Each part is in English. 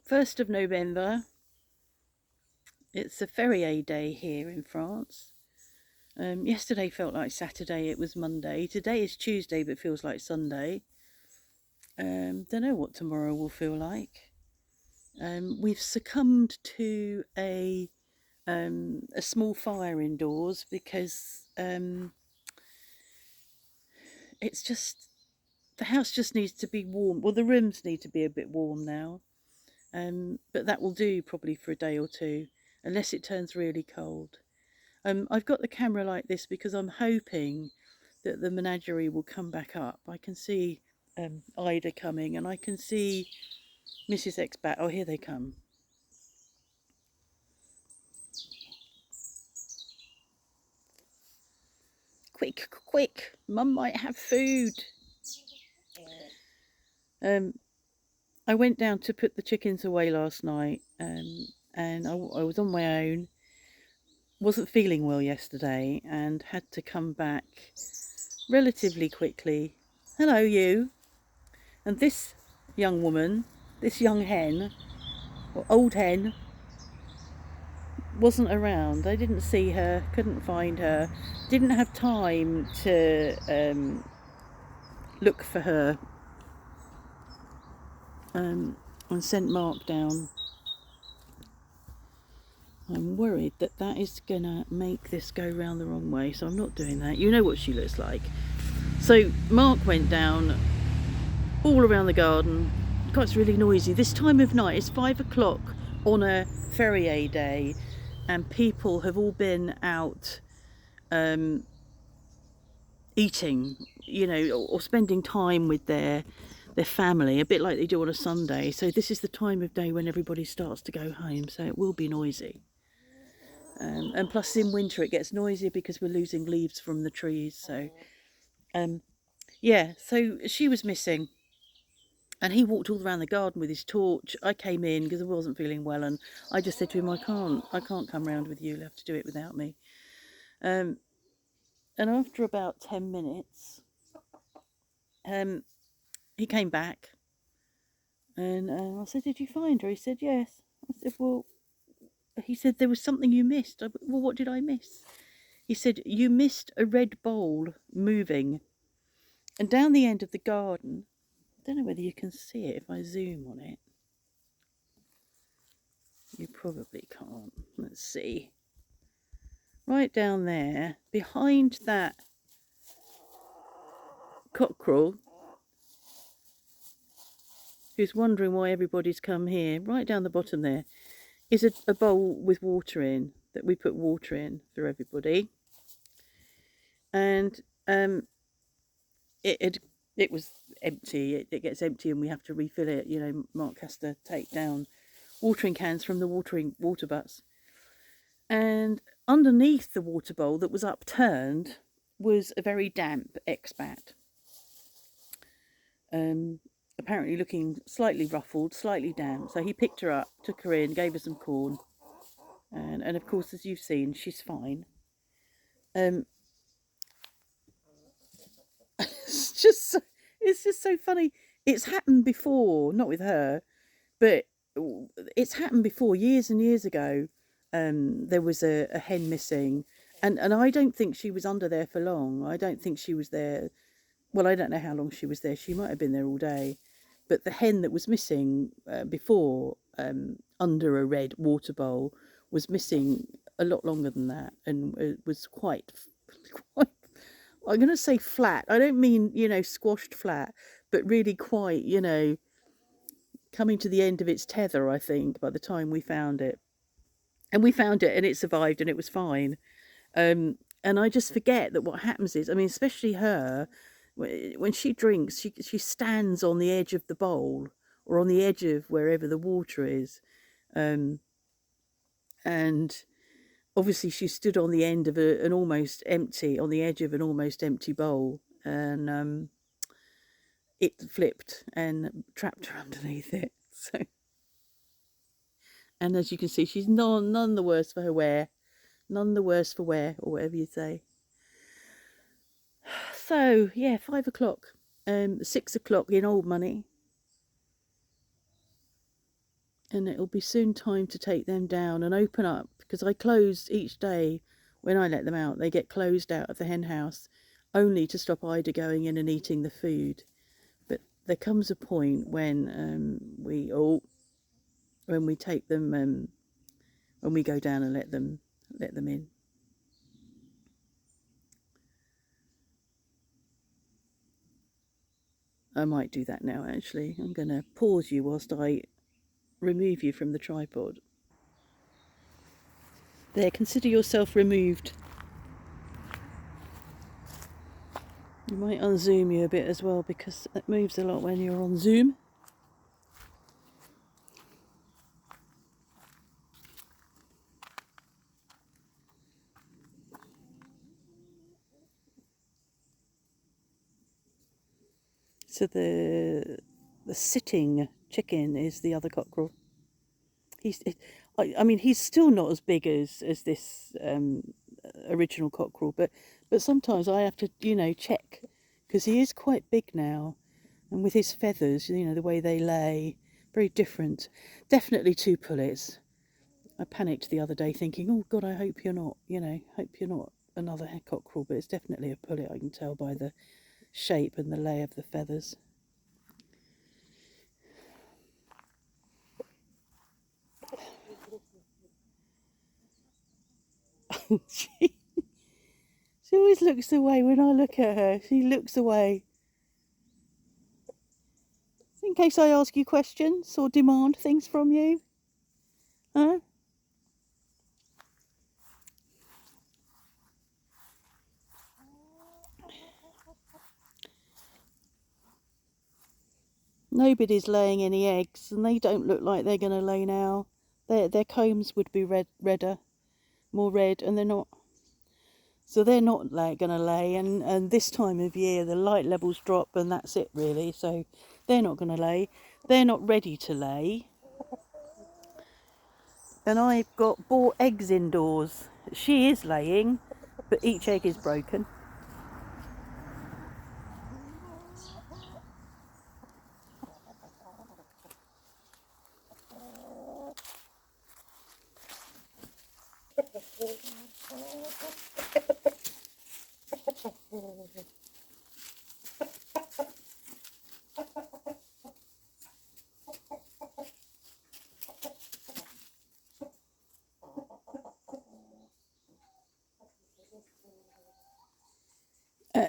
1st of November. It's a férié day here in France. Yesterday felt like Saturday, it was Monday. Today is Tuesday, but feels like Sunday. Don't know what tomorrow will feel like. We've succumbed to a small fire indoors because it's just, the house just needs to be warm. Well, the rooms need to be a bit warm now. But that will do probably for a day or two, unless it turns really cold. I've got the camera like this because I'm hoping that the menagerie will come back up. I can see Ida coming, and I can see Mrs. Expat. Oh, here they come. Quick, quick! Mum might have food. I went down to put the chickens away last night, and I was on my own. Wasn't feeling well yesterday and had to come back relatively quickly. Hello, you. And this young woman, this young hen, or old hen, wasn't around. I didn't see her, couldn't find her, didn't have time to look for her, and sent Mark down. I'm worried that that is gonna make this go round the wrong way, so I'm not doing that. You know what she looks like. So Mark went down all around the garden. God, it's really noisy. This time of night, it's 5 o'clock on a férié day, and people have all been out eating, you know, or spending time with their family, a bit like they do on a Sunday. So this is the time of day when everybody starts to go home, so it will be noisy. And plus in winter it gets noisier because we're losing leaves from the trees. So yeah, so she was missing. And he walked all around the garden with his torch. I came in because I wasn't feeling well, and I just said to him, I can't come round with you. You'll have to do it without me. And after about 10 minutes, he came back, and I said, did you find her? He said, yes. I said, well, he said, there was something you missed. Well, what did I miss? He said, you missed a red bowl moving. And down the end of the garden, I don't know whether you can see it if I zoom on it. You probably can't. Let's see. Right down there, behind that cockerel, who's wondering why everybody's come here, right down the bottom there, is a bowl with water in, that we put water in for everybody. And it was empty. It gets empty and we have to refill it. You know, Mark has to take down watering cans from the water butts. And underneath the water bowl that was upturned was a very damp expat. Apparently looking slightly ruffled, slightly damp. So he picked her up, took her in, gave her some corn. And of course, as you've seen, she's fine. It's just so funny. It's happened before, not with her, but it's happened before, years and years ago. There was a hen missing, and I don't think she was under there for long. I don't think she was there. Well, I don't know how long she was there. She might have been there all day. But the hen that was missing before, under a red water bowl, was missing a lot longer than that, and it was quite I'm going to say flat. I don't mean, you know, squashed flat, but really quite, you know, coming to the end of its tether, I think, by the time we found it. And we found it and it survived and it was fine. And I just forget that what happens is, I mean, especially her, when she drinks, she stands on the edge of the bowl or on the edge of wherever the water is. And obviously she stood on the end of an almost empty, on the edge of an almost empty bowl, and it flipped and trapped her underneath it. So, and as you can see, she's none the worse for her wear, none the worse for wear, or whatever you say. So yeah, 5 o'clock, 6 o'clock in old money. And it'll be soon time to take them down and open up, because I close each day when I let them out. They get closed out of the hen house only to stop Ida going in and eating the food. But there comes a point when when we take them when we go down and let them in. I might do that now. Actually, I'm going to pause you whilst I remove you from the tripod. There, consider yourself removed. You might unzoom you a bit as well, because it moves a lot when you're on Zoom. So the sitting chicken is the other cockerel. I mean, he's still not as big as this original cockerel, but sometimes I have to, check, because he is quite big now, and with his feathers, the way they lay, very different. Definitely two pullets. I panicked the other day thinking, oh God, I hope you're not, hope you're not another cockerel, but it's definitely a pullet. I can tell by the shape and the lay of the feathers. she always looks away when I look at her. She looks away. In case I ask you questions or demand things from you. Huh? Nobody's laying any eggs, and they don't look like they're going to lay now. Their combs would be redder, more red, and they're not. So they're not going to lay, and this time of year the light levels drop, and that's it really. So they're not going to lay. They're not ready to lay. And I've bought eggs indoors. She is laying, but each egg is broken.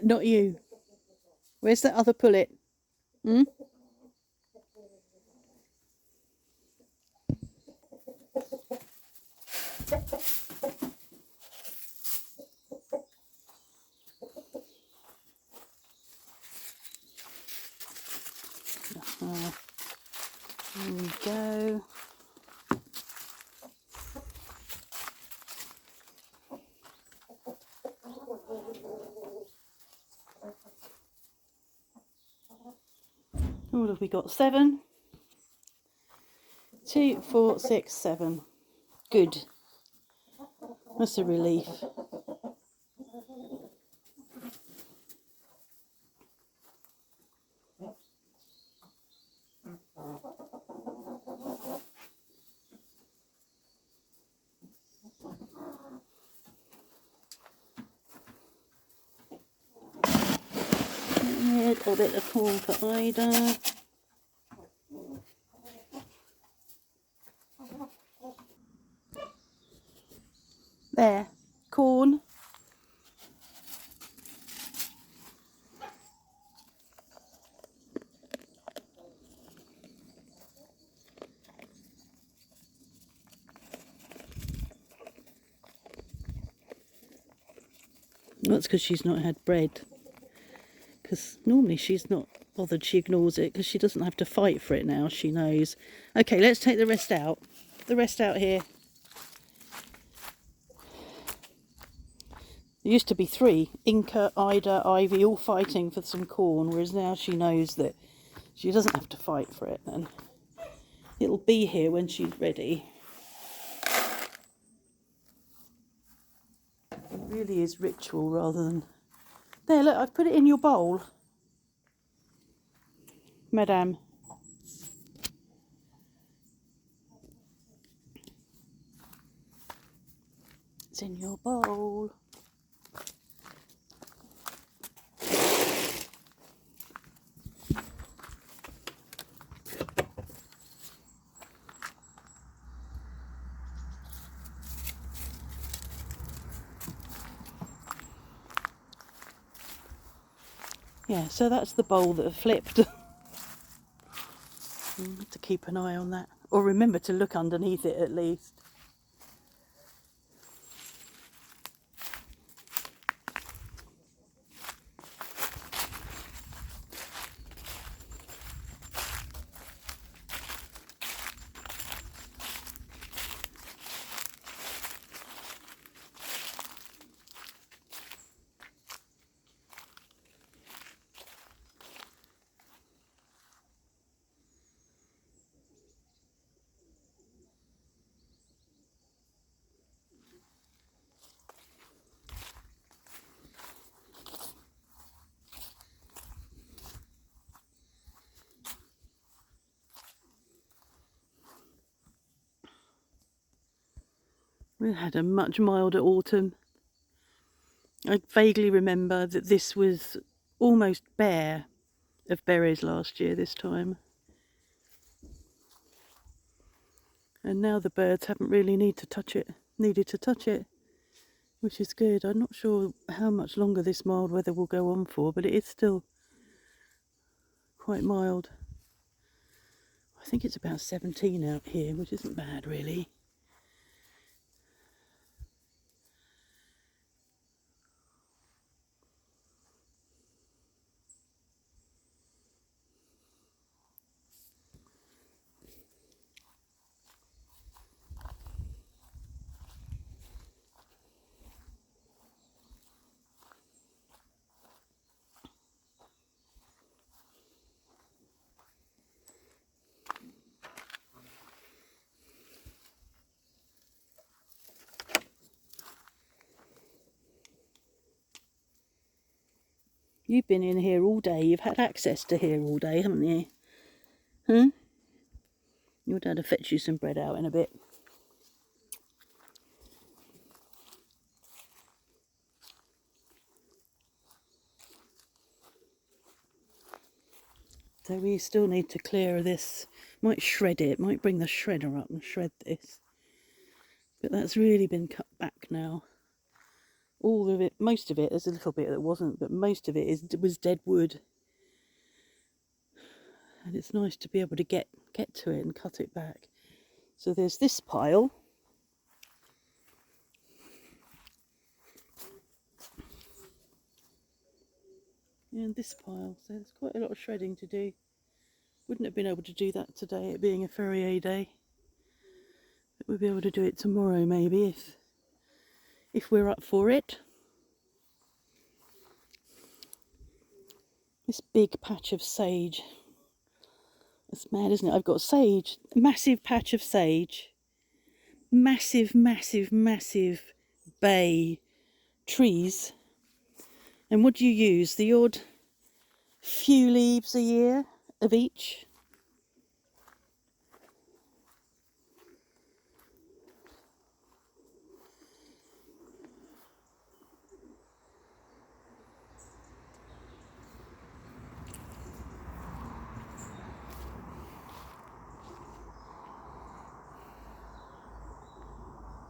Not you. Where's that other pullet? Hmm? There we go. What have we got? 7. 2, 4, 6, 7. Good. That's a relief. A little bit of corn for Ida. There. Corn. That's because she's not had bread. Because normally she's not bothered. She ignores it because she doesn't have to fight for it now. She knows. Okay, let's take the rest out. The rest out here. There used to be 3. Inca, Ida, Ivy, all fighting for some corn, whereas now she knows that she doesn't have to fight for it, and it'll be here when she's ready. It really is ritual rather than... There, look, I've put it in your bowl. Madame. What's in your bowl? Yeah, so that's the bowl that flipped. To keep an eye on that. Or remember to look underneath it at least. We had a much milder autumn. I vaguely remember that this was almost bare of berries last year this time. And now the birds haven't really needed to touch it, which is good. I'm not sure how much longer this mild weather will go on for, but it is still quite mild. I think it's about 17 out here, which isn't bad really. You've been in here all day. You've had access to here all day, haven't you? Huh? Your dad will fetch you some bread out in a bit. So we still need to clear this. Might shred it. Might bring the shredder up and shred this. But that's really been cut back now. All of it, most of it, there's a little bit that wasn't, but most of it was dead wood. And it's nice to be able to get to it and cut it back. So there's this pile. And this pile. So there's quite a lot of shredding to do. Wouldn't have been able to do that today, it being a Ferié day. But we'll be able to do it tomorrow maybe if we're up for it. This big patch of sage. It's mad, isn't it? I've got sage, a massive patch of sage, massive, massive, massive bay trees. And what do you use? The odd few leaves a year of each.